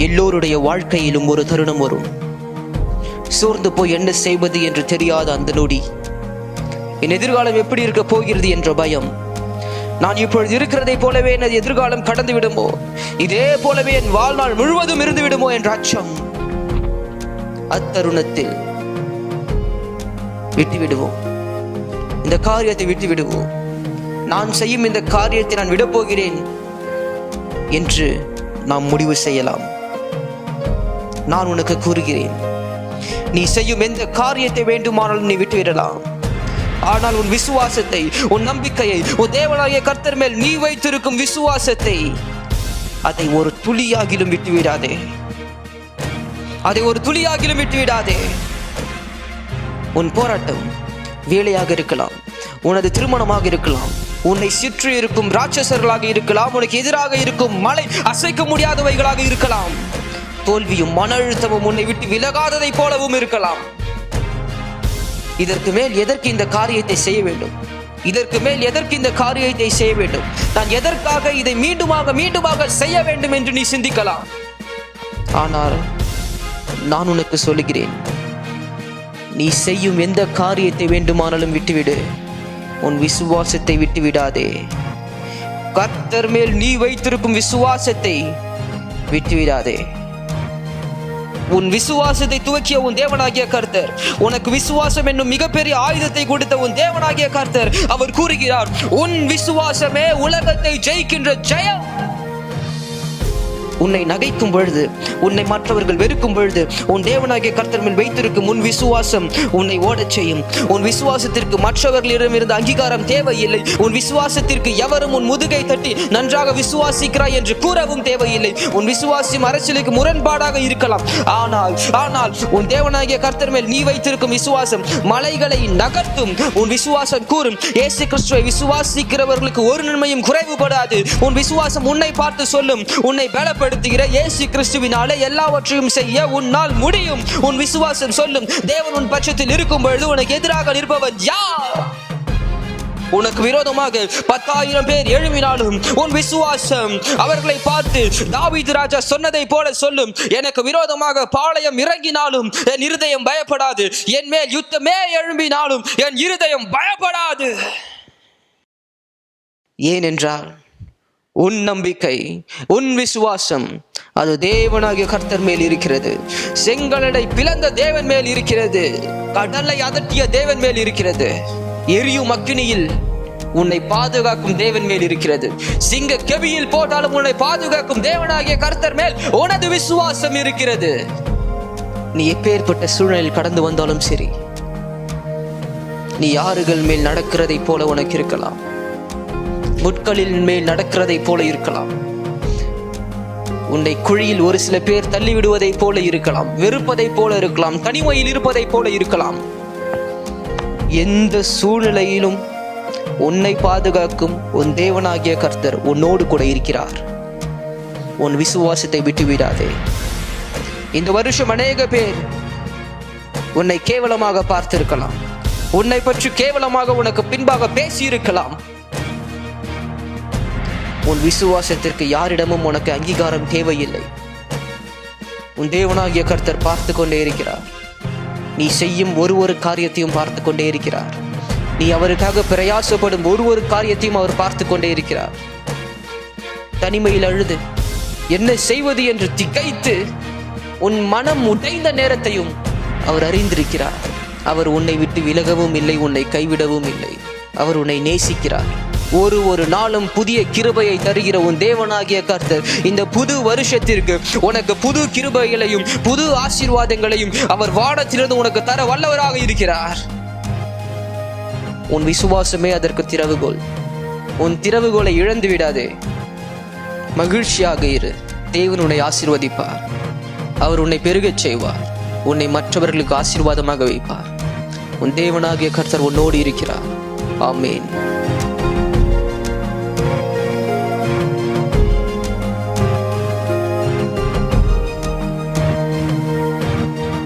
எல்லோருடைய வாழ்க்கையிலும் ஒரு தருணம் வரும். சோர்ந்து போய் என்ன செய்வது என்று தெரியாத அந்த நொடி, என் எதிர்காலம் எப்படி இருக்க போகிறது என்ற பயம், நான் இப்பொழுது இருக்கிறதை போலவே என் எதிர்காலம் கடந்து விடுமோ, இதே போலவே என் வாழ்நாள் முழுவதும் இருந்து விடுமோ என்ற அச்சம். அத்தருணத்தில் விட்டுவிடுவோம், இந்த காரியத்தை விட்டுவிடுவோம். நான் செய்யும் இந்த காரியத்தை நான் விடப்போகிறேன் என்று நாம் முடிவு செய்யலாம். நான் உனக்கு கூறுகிறேன், நீ செய்யும் எந்த காரியத்தை வேண்டுமானாலும் நீ விட்டுவிடலாம். ஆனால் உன் விசுவாசத்தை, உன் நம்பிக்கையை, உன் தேவனாகிய கர்த்தர் மேல் நீ வைத்திருக்கும் விசுவாசத்தை, அதை ஒரு துளியாகிலும் விட்டுவிடாதே. அதை ஒரு துளியாகிலும் விட்டுவிடாதே. உன் போராட்டம் வேலையாக இருக்கலாம், உனது திருமணமாக இருக்கலாம், உன்னை சுற்றி இருக்கும் ராட்சசர்களாக இருக்கலாம், உனக்கு எதிராக இருக்கும் மலை அசைக்க முடியாதவைகளாக இருக்கலாம். தோல்வியும் மன அழுத்தமும் உன்னை விட்டு விலகாததை போலவும் இருக்கலாம். இதற்கு மேல் எதற்கு இந்த காரியத்தை செய்ய வேண்டும்? இதற்கு மேல் எதற்கு இந்த காரியத்தை செய்ய வேண்டும்? நான் எதற்காக இதை மீண்டுமாக செய்ய வேண்டும் என்று நீ சிந்திக்கலாம். ஆனால் நான் உனக்கு சொல்லுகிறேன், நீ செய்யும் எந்த காரியத்தை வேண்டுமானாலும் விட்டுவிடு, உன் விசுவாசத்தை விட்டுவிடாதே. கர்த்தர் மேல் நீ வைத்திருக்கும் விசுவாசத்தை விட்டுவிடாதே. உன் விசுவாசத்தை துவக்கிய உன் தேவனாகிய கர்த்தர், உனக்கு விசுவாசம் என்னும் மிகப்பெரிய ஆயுதத்தை கொடுத்த உன் தேவனாகிய கர்த்தர், அவர் கூறுகிறார், உன் விசுவாசமே உலகத்தை ஜெயிக்கின்ற ஜெயம். உன்னை நகைக்கும் பொழுது, உன்னை மற்றவர்கள் வெறுக்கும் பொழுது, உன் தேவனாகிய கர்த்தர் மேல் வைத்திருக்கும் உன் விசுவாசம் உன்னை ஓடச் செய்யும். உன் விசுவாசத்திற்கு மற்றவர்களிடம் இருந்த அங்கீகாரம் தேவையில்லை. உன் விசுவாசத்திற்கு எவரும் உன் முதுகை தட்டி நன்றாக விசுவாசிக்கிறாய் என்று கூறவும் தேவையில்லை. உன் விசுவாசம் அரசியலுக்கு முரண்பாடாக இருக்கலாம். ஆனால் உன் தேவனாகிய கர்த்தர் மேல் நீ வைத்திருக்கும் விசுவாசம் மலைகளை நகர்த்தும். உன் விசுவாசம் கூறும், இயேசு கிறிஸ்துவை விசுவாசிக்கிறவர்களுக்கு ஒரு நன்மையும் குறைவுபடாது. உன் விசுவாசம் உன்னை பார்த்து சொல்லும், உன்னை பலப்படுத்துகிற இயேசு கிறிஸ்துவினாலே எல்லாவற்றையும் செய்ய உன்னால் முடியும். உன் விசுவாசம் சொல்லும், தேவன் உன் பட்சத்தில் இருக்கும் பொழுது உனக்கு எதிராக நிற்பவன் யார்? உனக்கு விரோதமாக 10,000 பேர் எழும்பினாலும் உன் விசுவாசம் அவர்களை பார்த்து தாவீது ராஜா சொன்னதை போல சொல்லும், எனக்கு விரோதமாக பாளையம் இறங்கினாலும் என் இருதயம் பயப்படாது, என் மேல் யுத்தமே எழும்பினாலும் என் இருதயம் பயப்படாது. ஏனென்றால் உன் நம்பிக்கை, உன் விசுவாசம் அது தேவனாகிய கர்த்தர் மேல் இருக்கிறது. செங்கடலை பிளந்த தேவன் மேல் இருக்கிறது. கடலை அதட்டிய தேவன் மேல் இருக்கிறது. எரியும் அக்கினியில் உன்னை பாதுகாக்கும் தேவன் மேல் இருக்கிறது. சிங்க கெபியில் போட்டாலும் உன்னை பாதுகாக்கும் தேவனாகிய கர்த்தர் மேல் உனது விசுவாசம் இருக்கிறது. நீ எப்பேற்பட்ட சூழ்நிலையில் கடந்து வந்தாலும் சரி, நீ யாருகள் மேல் நடக்கிறதை போல உனக்கு இருக்கலாம், முட்களின் மேல் நடக்கிறதை போல இருக்கலாம், உன்னை குழியில் ஒரு சில பேர் தள்ளிவிடுவதை போல இருக்கலாம், வெறுப்பதை போல இருக்கலாம், தனிமையில் இருப்பதை போல இருக்கலாம். எந்த சூழ்நிலையிலும் உன்னை பாதுகாக்கும் உன் தேவனாகிய கர்த்தர் உன்னோடு கூட இருக்கிறார். உன் விசுவாசத்தை விட்டுவிடாதே. இந்த வருஷம் அநேக பேர் உன்னை கேவலமாக பார்த்திருக்கலாம், உன்னை பற்றி கேவலமாக உனக்கு பின்பாக பேசி இருக்கலாம். உன் விசுவாசத்திற்கு யாரிடமும் உனக்கு அங்கீகாரம் தேவையில்லை. உன் தேவனாகிய கர்த்தர் பார்த்து கொண்டே இருக்கிறார். நீ செய்யும் ஒரு காரியத்தையும் பார்த்து கொண்டே இருக்கிறார். நீ அவருக்காக பிரயாசப்படும் ஒரு காரியத்தையும் அவர் பார்த்து கொண்டே இருக்கிறார். தனிமையில் அழுது என்ன செய்வது என்று திகைத்து உன் மனம் உடைந்த நேரத்தையும் அவர் அறிந்திருக்கிறார். அவர் உன்னை விட்டு விலகவும் இல்லை, உன்னை கைவிடவும் இல்லை. அவர் உன்னை நேசிக்கிறார். ஒரு நாளும் புதிய கிருபையை தருகிற உன் தேவனாகிய கர்த்தர் இந்த புது வருஷத்திற்கு உனக்கு புது கிருபைகளையும் புது ஆசீர்வாதங்களையும் அவர் வானத்திலிருந்து உனக்கு தர வல்லவராக இருக்கிறார். உன் விசுவாசமே அதற்கு திறவுகோல். உன் திறவுகோலை இழந்து விடாதே. மகிழ்ச்சியாக இரு. தேவன் உன்னை ஆசீர்வதிப்பார். அவர் உன்னை பெருகச் செய்வார். உன்னை மற்றவர்களுக்கு ஆசீர்வாதமாக வைப்பார். உன் தேவனாகிய கர்த்தர் உன்னோடு இருக்கிறார். ஆமென்.